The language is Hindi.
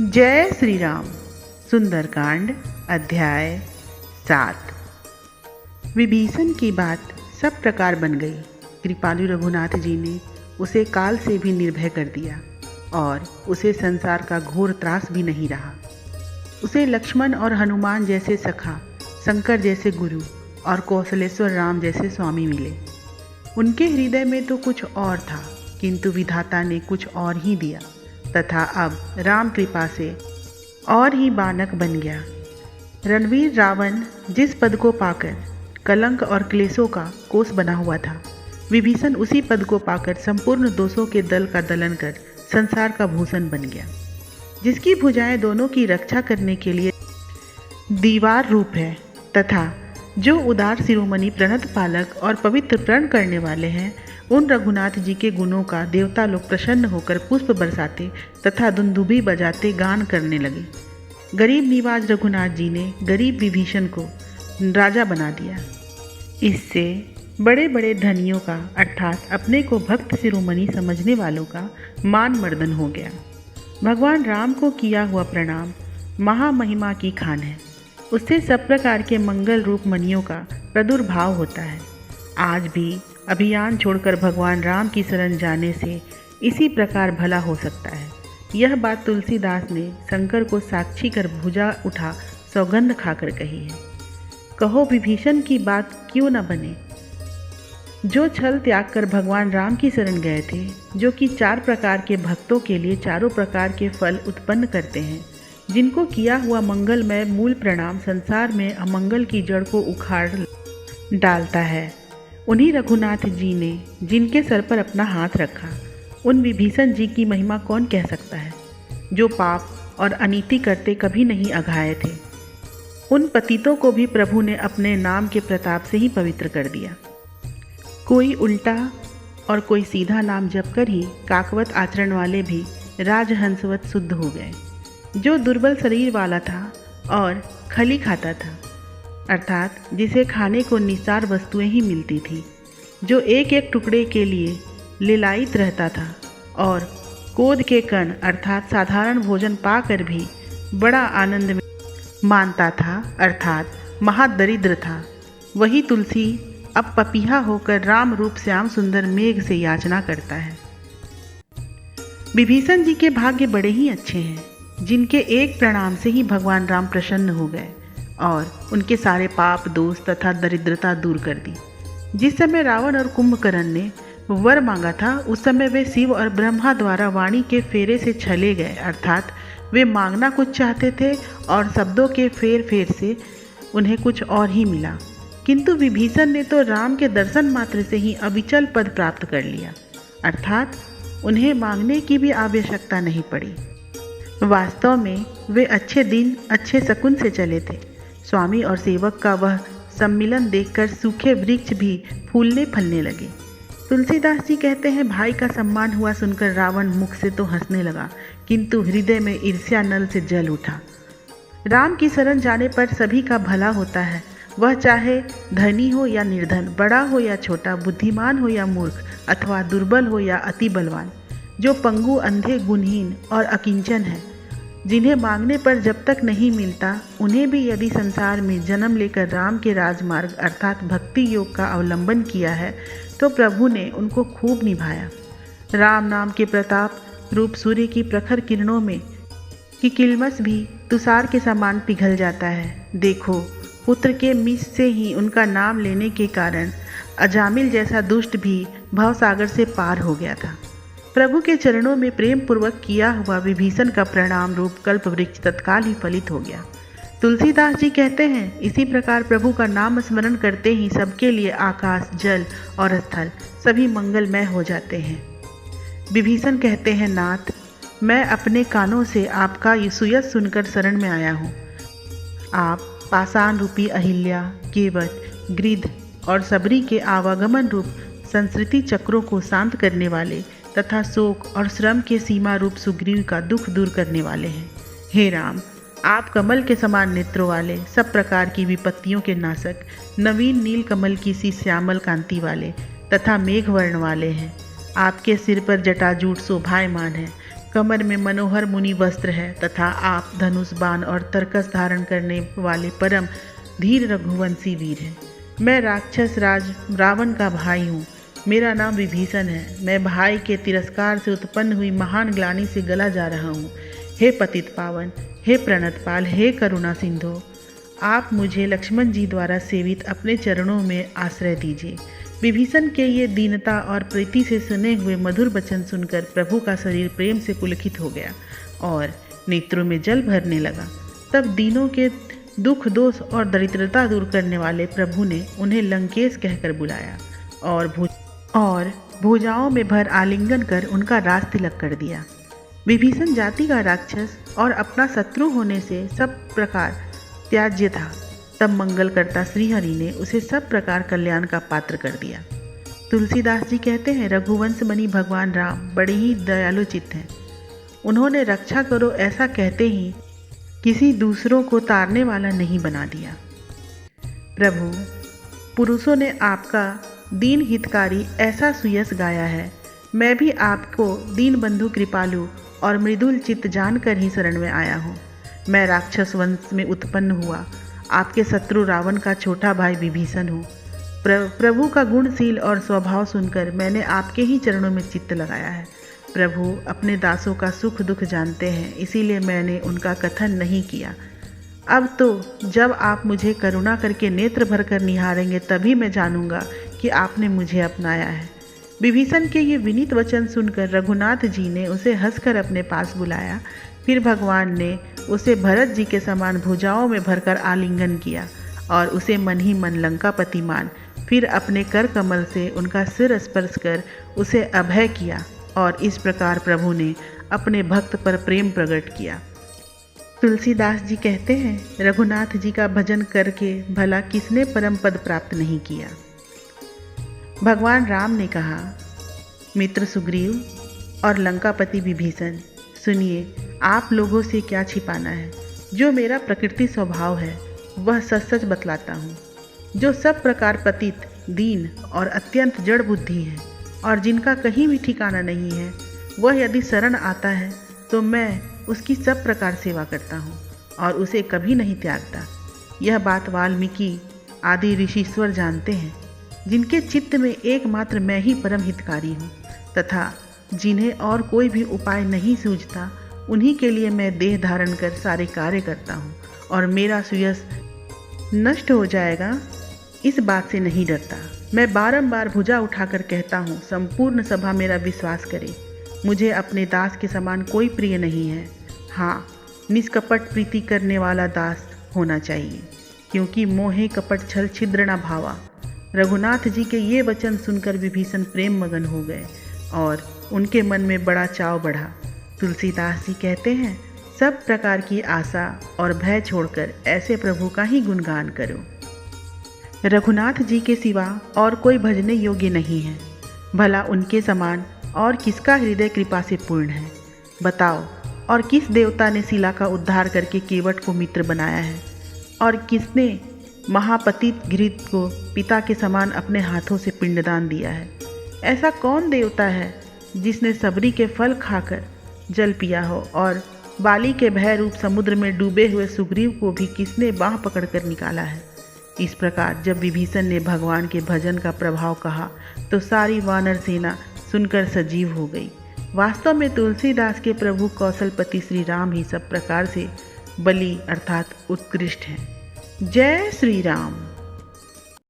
जय श्री राम। सुंदरकांड अध्याय 7। विभीषण की बात सब प्रकार बन गई। कृपालु रघुनाथ जी ने उसे काल से भी निर्भय कर दिया और उसे संसार का घोर त्रास भी नहीं रहा। उसे लक्ष्मण और हनुमान जैसे सखा, शंकर जैसे गुरु और कौशलेश्वर राम जैसे स्वामी मिले। उनके हृदय में तो कुछ और था, किंतु विधाता ने कुछ और ही दिया तथा अब राम कृपा से और ही बानक बन गया। रणवीर रावण जिस पद को पाकर कलंक और क्लेशों का कोष बना हुआ था, विभीषण उसी पद को पाकर संपूर्ण दोषों के दल का दलन कर संसार का भूषण बन गया, जिसकी भुजाएं दोनों की रक्षा करने के लिए दीवार रूप है तथा जो उदार शिरोमणि प्रणत पालक और पवित्र प्रण करने वाले हैं, उन रघुनाथ जी के गुणों का देवता लोग प्रसन्न होकर पुष्प बरसाते तथा दुंदुभी बजाते गान करने लगे। गरीब निवाज रघुनाथ जी ने गरीब विभीषण को राजा बना दिया। इससे बड़े बड़े धनियों का अर्थात अपने को भक्त शिरोमणि समझने वालों का मान मर्दन हो गया। भगवान राम को किया हुआ प्रणाम महामहिमा की खान है। उससे सब प्रकार के मंगल रूप मणियों का प्रादुर्भाव होता है। आज भी अभियान छोड़कर भगवान राम की शरण जाने से इसी प्रकार भला हो सकता है। यह बात तुलसीदास ने शंकर को साक्षी कर भुजा उठा सौगंध खाकर कही है। कहो विभीषण की बात क्यों न बने, जो छल त्याग कर भगवान राम की शरण गए थे, जो कि 4 प्रकार के भक्तों के लिए चारों प्रकार के फल उत्पन्न करते हैं, जिनको किया हुआ मंगलमय मूल प्रणाम संसार में अमंगल की जड़ को उखाड़ डालता है, उन्हीं रघुनाथ जी ने जिनके सर पर अपना हाथ रखा, उन विभीषण जी की महिमा कौन कह सकता है, जो पाप और अनीति करते कभी नहीं अघाए थे। उन पतितों को भी प्रभु ने अपने नाम के प्रताप से ही पवित्र कर दिया। कोई उल्टा और कोई सीधा नाम जप कर ही काकवत आचरण वाले भी राजहंसवत शुद्ध हो गए। जो दुर्बल शरीर वाला था और खली खाता था, अर्थात जिसे खाने को निसार वस्तुएं ही मिलती थी, जो एक एक टुकड़े के लिए लिलायित रहता था और कोद के कण अर्थात साधारण भोजन पाकर भी बड़ा आनंद में मानता था, अर्थात महादरिद्र था, वही तुलसी अब पपीहा होकर राम रूप श्याम सुंदर मेघ से याचना करता है। विभीषण जी के भाग्य बड़े ही अच्छे हैं, जिनके एक प्रणाम से ही भगवान राम प्रसन्न हो गए और उनके सारे पाप दोष तथा दरिद्रता दूर कर दी। जिस समय रावण और कुंभकर्ण ने वर मांगा था, उस समय वे शिव और ब्रह्मा द्वारा वाणी के फेरे से छले गए, अर्थात वे मांगना कुछ चाहते थे और शब्दों के फेर फेर से उन्हें कुछ और ही मिला। किंतु विभीषण ने तो राम के दर्शन मात्र से ही अविचल पद प्राप्त कर लिया, अर्थात उन्हें मांगने की भी आवश्यकता नहीं पड़ी। वास्तव में वे अच्छे दिन अच्छे शकुन से चले थे। स्वामी और सेवक का वह सम्मिलन देखकर सूखे वृक्ष भी फूलने फलने लगे। तुलसीदास जी कहते हैं, भाई का सम्मान हुआ सुनकर रावण मुख से तो हंसने लगा, किंतु हृदय में ईर्ष्या नल से जल उठा। राम की शरण जाने पर सभी का भला होता है, वह चाहे धनी हो या निर्धन, बड़ा हो या छोटा, बुद्धिमान हो या मूर्ख, अथवा दुर्बल हो या अति बलवान। जो पंगु, अंधे, गुणहीन और अकिंचन है, जिन्हें मांगने पर जब तक नहीं मिलता, उन्हें भी यदि संसार में जन्म लेकर राम के राजमार्ग अर्थात भक्ति योग का अवलंबन किया है, तो प्रभु ने उनको खूब निभाया। राम नाम के प्रताप रूप सूर्य की प्रखर किरणों में कि किलमस भी तुषार के समान पिघल जाता है। देखो, पुत्र के मिस से ही उनका नाम लेने के कारण अजामिल जैसा दुष्ट भी भवसागर से पार हो गया था। प्रभु के चरणों में प्रेम पूर्वक किया हुआ विभीषण का प्रणाम रूप कल्प वृक्ष तत्काल ही फलित हो गया। तुलसीदास जी कहते हैं, इसी प्रकार प्रभु का नाम स्मरण करते ही सबके लिए आकाश, जल और स्थल सभी मंगलमय हो जाते हैं। विभीषण कहते हैं, नाथ, मैं अपने कानों से आपका सुयश सुनकर शरण में आया हूँ। आप पाषाण रूपी अहिल्या, केवट, गिद्ध और सबरी के आवागमन रूप संस्कृति चक्रों को शांत करने वाले तथा शोक और श्रम के सीमा रूप सुग्रीव का दुख दूर करने वाले हैं। हे राम, आप कमल के समान नेत्रों वाले, सब प्रकार की विपत्तियों के नाशक, नवीन नील कमल की सी श्यामल कांति वाले तथा मेघ वर्ण वाले हैं। आपके सिर पर जटाजूट शोभायमान है कमर में मनोहर मुनि वस्त्र है तथा आप धनुष बाण और तरकस धारण करने वाले परम धीर रघुवंशी वीर हैं। मैं राक्षस राज रावण का भाई हूँ। मेरा नाम विभीषण है। मैं भाई के तिरस्कार से उत्पन्न हुई महान ग्लानि से गला जा रहा हूँ। हे पतित पावन, हे प्रणतपाल, हे करुणा सिंधु, आप मुझे लक्ष्मण जी द्वारा सेवित अपने चरणों में आश्रय दीजिए। विभीषण के ये दीनता और प्रीति से सुने हुए मधुर वचन सुनकर प्रभु का शरीर प्रेम से पुलकित हो गया और नेत्रों में जल भरने लगा। तब दीनों के दुख दोष और दरिद्रता दूर करने वाले प्रभु ने उन्हें लंकेश कहकर बुलाया और भुजाओं में भर आलिंगन कर उनका राज तिलक कर दिया। विभीषण जाति का राक्षस और अपना शत्रु होने से सब प्रकार त्याज्य था। तब मंगलकर्ता श्रीहरि ने उसे सब प्रकार कल्याण का पात्र कर दिया। तुलसीदास जी कहते हैं, रघुवंश बनी भगवान राम बड़े ही दयालु चित्त हैं। उन्होंने रक्षा करो ऐसा कहते ही किसी दूसरों को तारने वाला नहीं बना दिया। प्रभु, पुरुषों ने आपका दीन हितकारी ऐसा सुयस गाया है। मैं भी आपको दीन बंधु कृपालु और मृदुल चित्त जानकर ही शरण में आया हूँ। मैं राक्षस वंश में उत्पन्न हुआ आपके शत्रु रावण का छोटा भाई विभीषण हूँ। प्रभु का गुणशील और स्वभाव सुनकर मैंने आपके ही चरणों में चित्त लगाया है। प्रभु अपने दासों का सुख दुख जानते हैं, इसीलिए मैंने उनका कथन नहीं किया। अब तो जब आप मुझे करुणा करके नेत्र भर कर निहारेंगे तभी मैं जानूंगा कि आपने मुझे अपनाया है। विभीषण के ये विनीत वचन सुनकर रघुनाथ जी ने उसे हंसकर अपने पास बुलाया। फिर भगवान ने उसे भरत जी के समान भुजाओं में भरकर आलिंगन किया और उसे मन ही मन लंकापति मान फिर अपने कर कमल से उनका सिर स्पर्श कर उसे अभय किया और इस प्रकार प्रभु ने अपने भक्त पर प्रेम प्रकट किया। तुलसीदास जी कहते हैं, रघुनाथ जी का भजन करके भला किसने परम पद प्राप्त नहीं किया। भगवान राम ने कहा, मित्र सुग्रीव और लंकापति विभीषण, सुनिए, आप लोगों से क्या छिपाना है। जो मेरा प्रकृति स्वभाव है वह सच सच बतलाता हूँ। जो सब प्रकार पतित, दीन और अत्यंत जड़ बुद्धि है और जिनका कहीं भी ठिकाना नहीं है, वह यदि शरण आता है तो मैं उसकी सब प्रकार सेवा करता हूँ और उसे कभी नहीं त्यागता। यह बात वाल्मीकि आदि ऋषीश्वर जानते हैं, जिनके चित्त में एकमात्र मैं ही परम हितकारी हूँ तथा जिन्हें और कोई भी उपाय नहीं सूझता, उन्हीं के लिए मैं देह धारण कर सारे कार्य करता हूँ और मेरा सुयश नष्ट हो जाएगा इस बात से नहीं डरता। मैं बारंबार भुजा उठाकर कहता हूँ, संपूर्ण सभा मेरा विश्वास करे, मुझे अपने दास के समान कोई प्रिय नहीं है। हाँ, निष्कपट प्रीति करने वाला दास होना चाहिए, क्योंकि मोहे कपट छल छिद्र न भावा। रघुनाथ जी के ये वचन सुनकर विभीषण प्रेम मगन हो गए और उनके मन में बड़ा चाव बढ़ा। तुलसीदास जी कहते हैं, सब प्रकार की आशा और भय छोड़कर ऐसे प्रभु का ही गुणगान करो। रघुनाथ जी के सिवा और कोई भजने योग्य नहीं है। भला उनके समान और किसका हृदय कृपा से पूर्ण है। बताओ, और किस देवता ने शिला का उद्धार करके केवट को मित्र बनाया है, और किसने महापतित घृत को पिता के समान अपने हाथों से पिंडदान दिया है। ऐसा कौन देवता है जिसने सबरी के फल खाकर जल पिया हो, और बाली के भय रूप समुद्र में डूबे हुए सुग्रीव को भी किसने बाँह पकड़कर निकाला है। इस प्रकार जब विभीषण ने भगवान के भजन का प्रभाव कहा तो सारी वानर सेना सुनकर सजीव हो गई। वास्तव में तुलसीदास के प्रभु कौशलपति श्री राम ही सब प्रकार से बलि अर्थात उत्कृष्ट हैं। जय श्री राम।